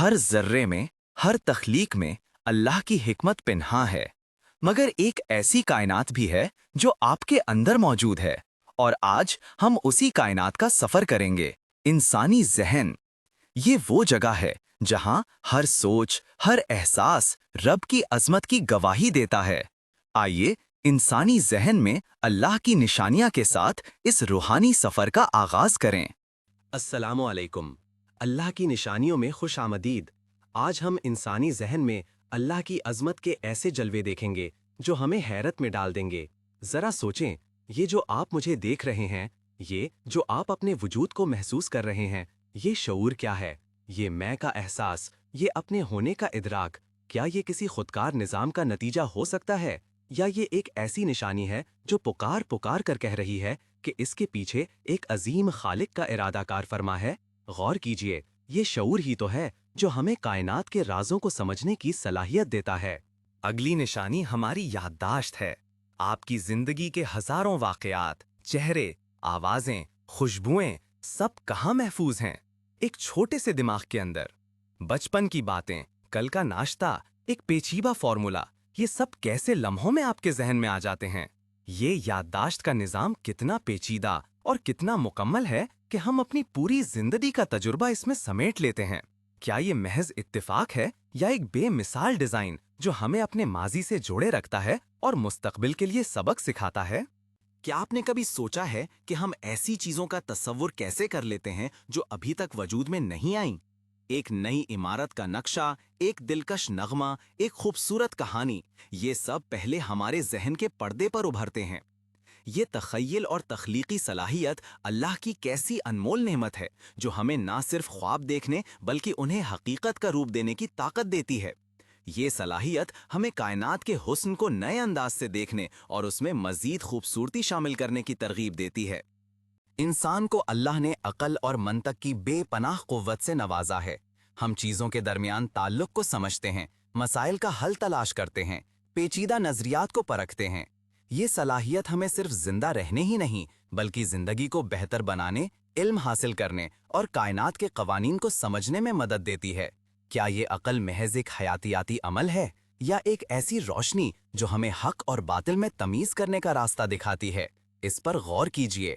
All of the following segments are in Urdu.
ہر ذرے میں، ہر تخلیق میں اللہ کی حکمت پنہاں ہے، مگر ایک ایسی کائنات بھی ہے جو آپ کے اندر موجود ہے، اور آج ہم اسی کائنات کا سفر کریں گے۔ انسانی ذہن، یہ وہ جگہ ہے جہاں ہر سوچ، ہر احساس رب کی عظمت کی گواہی دیتا ہے۔ آئیے انسانی ذہن میں اللہ کی نشانیاں کے ساتھ اس روحانی سفر کا آغاز کریں۔ السلام علیکم۔ اللہ کی نشانیوں میں خوش آمدید۔ آج ہم انسانی ذہن میں اللہ کی عظمت کے ایسے جلوے دیکھیں گے جو ہمیں حیرت میں ڈال دیں گے۔ ذرا سوچیں، یہ جو آپ مجھے دیکھ رہے ہیں، یہ جو آپ اپنے وجود کو محسوس کر رہے ہیں، یہ شعور کیا ہے؟ یہ میں کا احساس، یہ اپنے ہونے کا ادراک، کیا یہ کسی خودکار نظام کا نتیجہ ہو سکتا ہے؟ یا یہ ایک ایسی نشانی ہے جو پکار پکار کر کہہ رہی ہے کہ اس کے پیچھے ایک عظیم خالق کا ارادہ کار فرما ہے؟ غور کیجئے، یہ شعور ہی تو ہے جو ہمیں کائنات کے رازوں کو سمجھنے کی صلاحیت دیتا ہے۔ اگلی نشانی ہماری یادداشت ہے۔ آپ کی زندگی کے ہزاروں واقعات، چہرے، آوازیں، خوشبوئیں، سب کہاں محفوظ ہیں؟ ایک چھوٹے سے دماغ کے اندر۔ بچپن کی باتیں، کل کا ناشتہ، ایک پیچیدہ فارمولا، یہ سب کیسے لمحوں میں آپ کے ذہن میں آ جاتے ہیں؟ یہ یادداشت کا نظام کتنا پیچیدہ اور کتنا مکمل ہے کہ ہم اپنی پوری زندگی کا تجربہ اس میں سمیٹ لیتے ہیں۔ کیا یہ محض اتفاق ہے یا ایک بے مثال ڈیزائن جو ہمیں اپنے ماضی سے جوڑے رکھتا ہے اور مستقبل کے لیے سبق سکھاتا ہے؟ کیا آپ نے کبھی سوچا ہے کہ ہم ایسی چیزوں کا تصور کیسے کر لیتے ہیں جو ابھی تک وجود میں نہیں آئیں؟ ایک نئی عمارت کا نقشہ، ایک دلکش نغمہ، ایک خوبصورت کہانی، یہ سب پہلے ہمارے ذہن کے پردے پر ابھرتے ہیں۔ یہ تخیل اور تخلیقی صلاحیت اللہ کی کیسی انمول نعمت ہے جو ہمیں نہ صرف خواب دیکھنے بلکہ انہیں حقیقت کا روپ دینے کی طاقت دیتی ہے۔ یہ صلاحیت ہمیں کائنات کے حسن کو نئے انداز سے دیکھنے اور اس میں مزید خوبصورتی شامل کرنے کی ترغیب دیتی ہے۔ انسان کو اللہ نے عقل اور منطق کی بے پناہ قوت سے نوازا ہے۔ ہم چیزوں کے درمیان تعلق کو سمجھتے ہیں، مسائل کا حل تلاش کرتے ہیں، پیچیدہ نظریات کو پرکھتے ہیں۔ یہ صلاحیت ہمیں صرف زندہ رہنے ہی نہیں بلکہ زندگی کو بہتر بنانے، علم حاصل کرنے اور کائنات کے قوانین کو سمجھنے میں مدد دیتی ہے۔ کیا یہ عقل محض ایک حیاتیاتی عمل ہے یا ایک ایسی روشنی جو ہمیں حق اور باطل میں تمیز کرنے کا راستہ دکھاتی ہے؟ اس پر غور کیجئے۔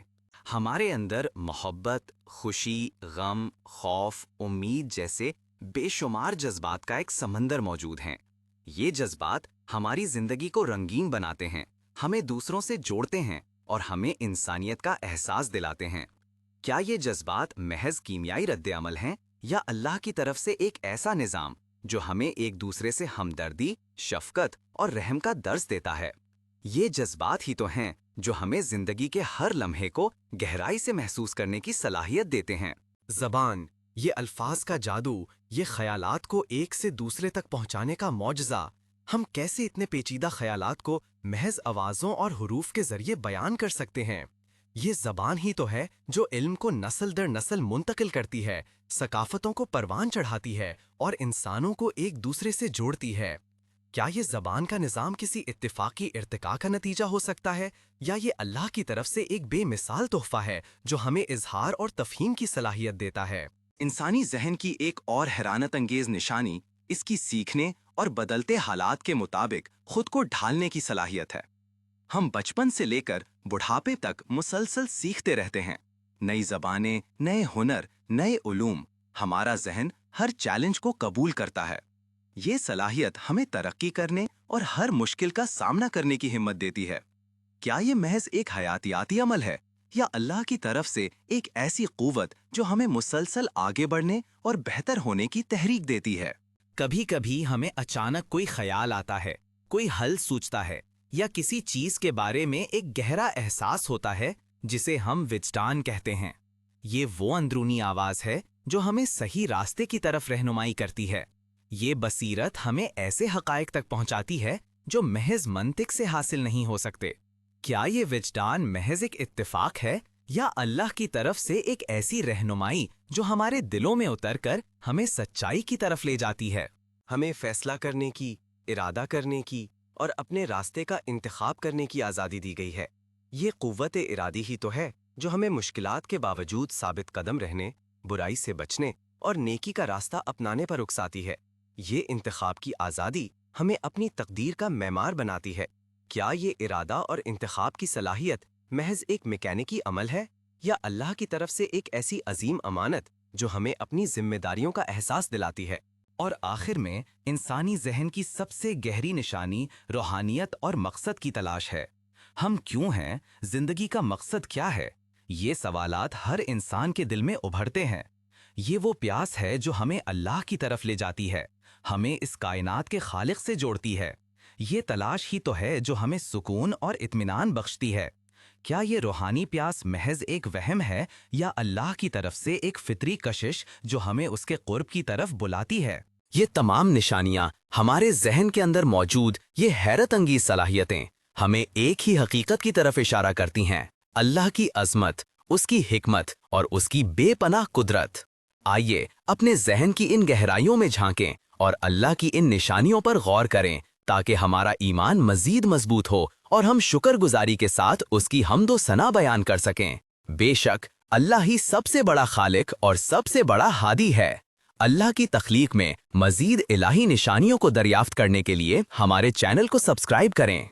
ہمارے اندر محبت، خوشی، غم، خوف، امید جیسے بے شمار جذبات کا ایک سمندر موجود ہیں۔ یہ جذبات ہماری زندگی کو رنگین بناتے ہیں، ہمیں دوسروں سے جوڑتے ہیں اور ہمیں انسانیت کا احساس دلاتے ہیں۔ کیا یہ جذبات محض کیمیائی رد عمل ہیں یا اللہ کی طرف سے ایک ایسا نظام جو ہمیں ایک دوسرے سے ہمدردی، شفقت اور رحم کا درس دیتا ہے؟ یہ جذبات ہی تو ہیں جو ہمیں زندگی کے ہر لمحے کو گہرائی سے محسوس کرنے کی صلاحیت دیتے ہیں۔ زبان، یہ الفاظ کا جادو، یہ خیالات کو ایک سے دوسرے تک پہنچانے کا معجزہ۔ ہم کیسے اتنے پیچیدہ خیالات کو محض آوازوں اور حروف کے ذریعے بیان کر سکتے ہیں؟ یہ زبان ہی تو ہے جو علم کو نسل در نسل منتقل کرتی ہے، ثقافتوں کو پروان چڑھاتی ہے اور انسانوں کو ایک دوسرے سے جوڑتی ہے۔ کیا یہ زبان کا نظام کسی اتفاقی ارتقاء کا نتیجہ ہو سکتا ہے یا یہ اللہ کی طرف سے ایک بے مثال تحفہ ہے جو ہمیں اظہار اور تفہیم کی صلاحیت دیتا ہے؟ انسانی ذہن کی ایک اور حیرانت انگیز نشانی اس کی سیکھنے اور بدلتے حالات کے مطابق خود کو ڈھالنے کی صلاحیت ہے۔ ہم بچپن سے لے کر بڑھاپے تک مسلسل سیکھتے رہتے ہیں، نئی زبانیں، نئے ہنر، نئے علوم۔ ہمارا ذہن ہر چیلنج کو قبول کرتا ہے۔ یہ صلاحیت ہمیں ترقی کرنے اور ہر مشکل کا سامنا کرنے کی ہمت دیتی ہے۔ کیا یہ محض ایک حیاتیاتی عمل ہے یا اللہ کی طرف سے ایک ایسی قوت جو ہمیں مسلسل آگے بڑھنے اور بہتر ہونے کی تحریک دیتی ہے؟ کبھی کبھی ہمیں اچانک کوئی خیال آتا ہے، کوئی حل سوچتا ہے یا کسی چیز کے بارے میں ایک گہرا احساس ہوتا ہے جسے ہم وجدان کہتے ہیں۔ یہ وہ اندرونی آواز ہے جو ہمیں صحیح راستے کی طرف رہنمائی کرتی ہے۔ یہ بصیرت ہمیں ایسے حقائق تک پہنچاتی ہے جو محض منطق سے حاصل نہیں ہو سکتے۔ کیا یہ وجدان محض ایک اتفاق ہے یا اللہ کی طرف سے ایک ایسی رہنمائی جو ہمارے دلوں میں اتر کر ہمیں سچائی کی طرف لے جاتی ہے؟ ہمیں فیصلہ کرنے کی، ارادہ کرنے کی اور اپنے راستے کا انتخاب کرنے کی آزادی دی گئی ہے۔ یہ قوت ارادی ہی تو ہے جو ہمیں مشکلات کے باوجود ثابت قدم رہنے، برائی سے بچنے اور نیکی کا راستہ اپنانے پر اکساتی ہے۔ یہ انتخاب کی آزادی ہمیں اپنی تقدیر کا معمار بناتی ہے۔ کیا یہ ارادہ اور انتخاب کی صلاحیت محض ایک میکینکی عمل ہے، یا اللہ کی طرف سے ایک ایسی عظیم امانت جو ہمیں اپنی ذمہ داریوں کا احساس دلاتی ہے؟ اور آخر میں انسانی ذہن کی سب سے گہری نشانی روحانیت اور مقصد کی تلاش ہے۔ ہم کیوں ہیں؟ زندگی کا مقصد کیا ہے؟ یہ سوالات ہر انسان کے دل میں ابھرتے ہیں۔ یہ وہ پیاس ہے جو ہمیں اللہ کی طرف لے جاتی ہے، ہمیں اس کائنات کے خالق سے جوڑتی ہے۔ یہ تلاش ہی تو ہے جو ہمیں سکون اور اطمینان بخشتی ہے۔ کیا یہ روحانی پیاس محض ایک وہم ہے، یا اللہ کی طرف سے ایک فطری کشش جو ہمیں اس کے قرب کی طرف بلاتی ہے؟ یہ تمام نشانیاں ہمارے ذہن کے اندر موجود یہ حیرت انگیز صلاحیتیں ہمیں ایک ہی حقیقت کی طرف اشارہ کرتی ہیں: اللہ کی عظمت، اس کی حکمت اور اس کی بے پناہ قدرت۔ آئیے اپنے ذہن کی ان گہرائیوں میں جھانکیں اور اللہ کی ان نشانیوں پر غور کریں، تاکہ ہمارا ایمان مزید مضبوط ہو اور ہم شکر گزاری کے ساتھ اس کی حمد و ثنا بیان کر سکیں۔ بے شک اللہ ہی سب سے بڑا خالق اور سب سے بڑا ہادی ہے۔ اللہ کی تخلیق میں مزید الہی نشانیوں کو دریافت کرنے کے لیے ہمارے چینل کو سبسکرائب کریں۔